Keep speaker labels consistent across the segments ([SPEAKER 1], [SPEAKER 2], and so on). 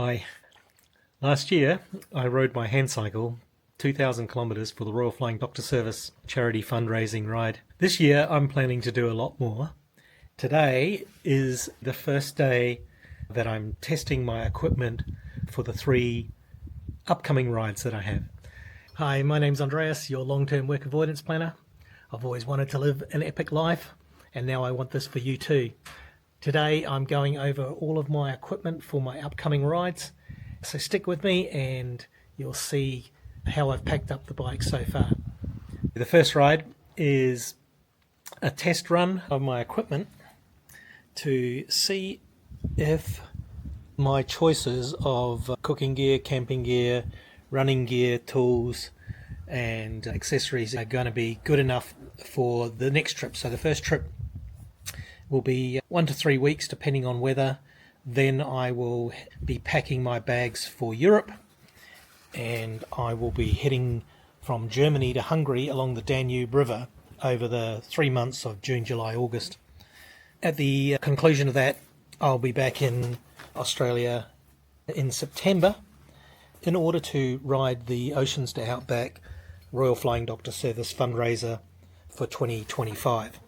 [SPEAKER 1] Hi. Last year I rode my Handcycle 2,000 kilometres for the Royal Flying Doctor Service charity fundraising ride. This year I'm planning to do a lot more. Today is the first day that I'm testing my equipment for the 3 upcoming rides that I have. Hi, my name's Andreas, your long-term work avoidance planner. I've always wanted to live an epic life, and now I want this for you too. Today I'm going over all of my equipment for my upcoming rides, so stick with me and you'll see how I've packed up the bike so far. The first ride is a test run of my equipment to see if my choices of cooking gear, camping gear, running gear, tools and accessories are going to be good enough for the next trip. So the first trip will be 1 to 3 weeks depending on weather. Then I will be packing my bags for Europe, and I will be heading from Germany to Hungary along the Danube River over the 3 months of June, July, August. At the conclusion of that, I'll be back in Australia in September in order to ride the Oceans to Outback Royal Flying Doctor Service fundraiser for 2025.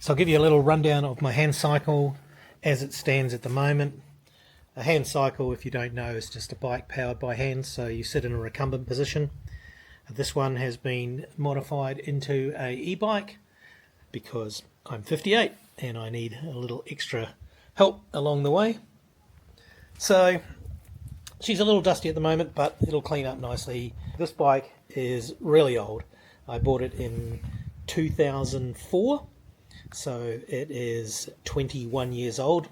[SPEAKER 1] So I'll give you a little rundown of my Handcycle as it stands at the moment. A Handcycle, if you don't know, is just a bike powered by hand, so you sit in a recumbent position. This one has been modified into a e-bike because I'm 58 and I need a little extra help along the way. So she's a little dusty at the moment, but it'll clean up nicely. This bike is really old. I bought it in 2004. So it is 21 years old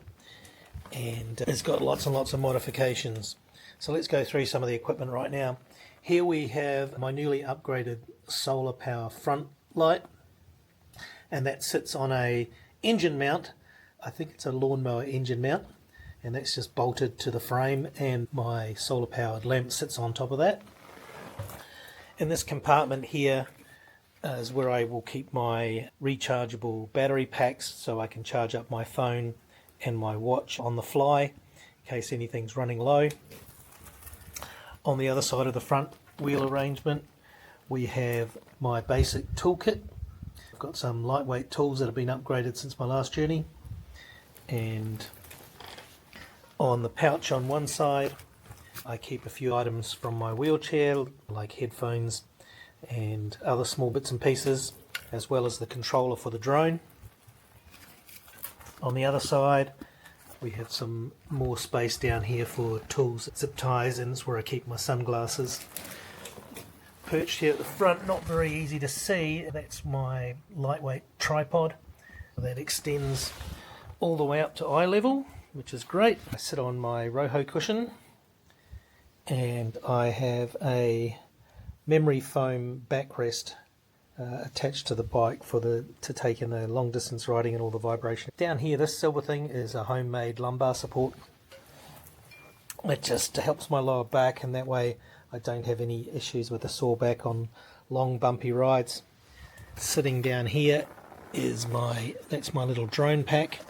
[SPEAKER 1] and it's got lots and lots of modifications. So let's go through some of the equipment right now. Here we have my newly upgraded solar power front light, and that sits on a engine mount. I think it's a lawnmower engine mount, and that's just bolted to the frame, and my solar powered lamp sits on top of that. In this compartment here is where I will keep my rechargeable battery packs so I can charge up my phone and my watch on the fly in case anything's running low. On the other side of the front wheel arrangement we have my basic toolkit. I've got some lightweight tools that have been upgraded since my last journey, and on the pouch on one side I keep a few items from my wheelchair like headphones and other small bits and pieces, as well as the controller for the drone. On the other side we have some more space down here for tools, zip ties, and it's where I keep my sunglasses. Perched here at the front, not very easy to see, that's my lightweight tripod that extends all the way up to eye level, which is great. I sit on my Roho cushion and I have a memory foam backrest attached to the bike to take in the long distance riding and all the vibration. Down here, this silver thing is a homemade lumbar support. It just helps my lower back, and that way I don't have any issues with a sore back on long bumpy rides. Sitting down here is that's my little drone pack,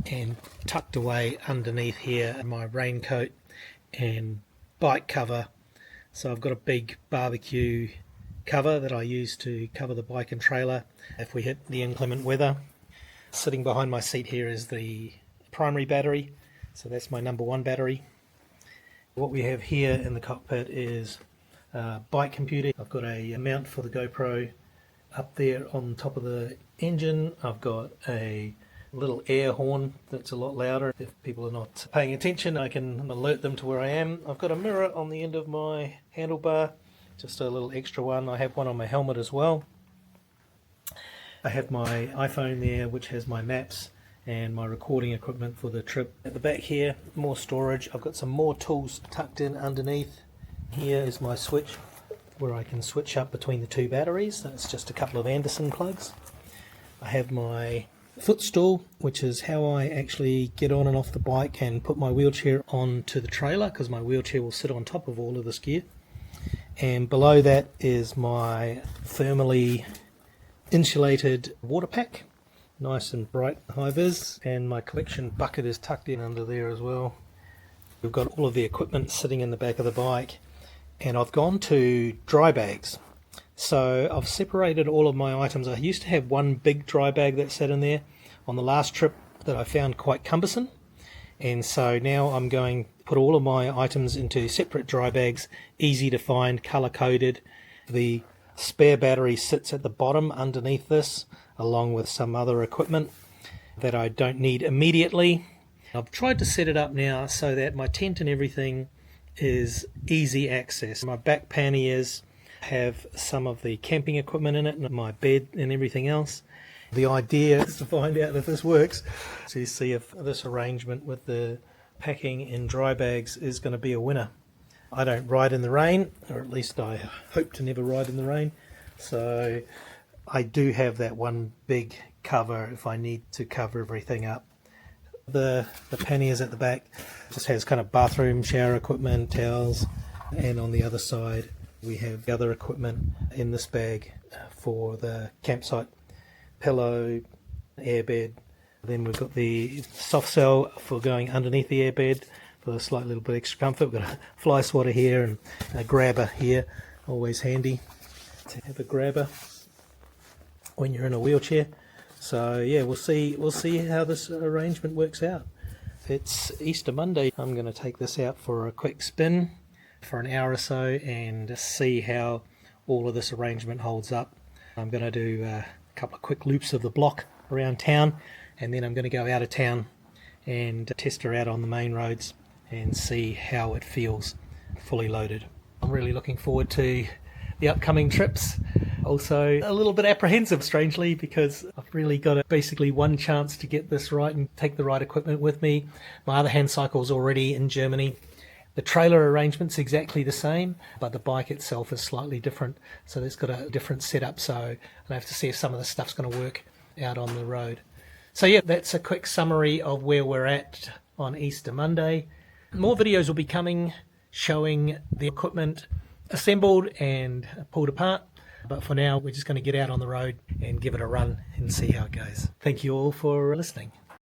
[SPEAKER 1] and tucked away underneath here my raincoat and bike cover. So I've got a big barbecue cover that I use to cover the bike and trailer if we hit the inclement weather. Sitting behind my seat here is the primary battery, so that's my number 1 battery. What we have here in the cockpit is a bike computer. I've got a mount for the GoPro up there on top of the engine. I've got a little air horn that's a lot louder. If people are not paying attention, I can alert them to where I am. I've got a mirror on the end of my handlebar, just a little extra one. I have one on my helmet as well. I have my iPhone there, which has my maps and my recording equipment for the trip. At the back here, more storage. I've got some more tools tucked in underneath. Here is my switch where I can switch up between the 2 batteries. That's just a couple of Anderson plugs. I have my footstool, which is how I actually get on and off the bike and put my wheelchair onto the trailer, because my wheelchair will sit on top of all of this gear. And below that is my thermally insulated water pack, nice and bright high vis, and my collection bucket is tucked in under there as well. We've got all of the equipment sitting in the back of the bike, and I've gone to dry bags. So I've separated all of my items. I used to have one big dry bag that sat in there on the last trip that I found quite cumbersome, and so now I'm going to put all of my items into separate dry bags, easy to find, color coded. The spare battery sits at the bottom underneath this, along with some other equipment that I don't need immediately. I've tried to set it up now so that my tent and everything is easy access. My back panniers have some of the camping equipment in it, and my bed and everything else. The idea is to find out if this works, to see if this arrangement with the packing in dry bags is going to be a winner. I don't ride in the rain, or at least I hope to never ride in the rain, so I do have that one big cover if I need to cover everything up. The panniers at the back just has kind of bathroom, shower equipment, towels, and on the other side we have the other equipment in this bag for the campsite: pillow, airbed. Then we've got the soft cell for going underneath the airbed for a slight little bit extra comfort. We've got a fly swatter here and a grabber here, always handy to have a grabber when you're in a wheelchair. So yeah, we'll see how this arrangement works out. It's Easter Monday. I'm going to take this out for a quick spin for an hour or so and see how all of this arrangement holds up. I'm going to do a couple of quick loops of the block around town, and then I'm going to go out of town and test her out on the main roads and see how it feels fully loaded. I'm really looking forward to the upcoming trips. Also a little bit apprehensive, strangely, because I've really got basically one chance to get this right and take the right equipment with me. My other Handcycle is already in Germany. The trailer arrangement's exactly the same, but the bike itself is slightly different, so it's got a different setup, so I have to see if some of the stuff's going to work out on the road. So yeah, that's a quick summary of where we're at on Easter Monday. More videos will be coming showing the equipment assembled and pulled apart, but for now we're just going to get out on the road and give it a run and see how it goes. Thank you all for listening.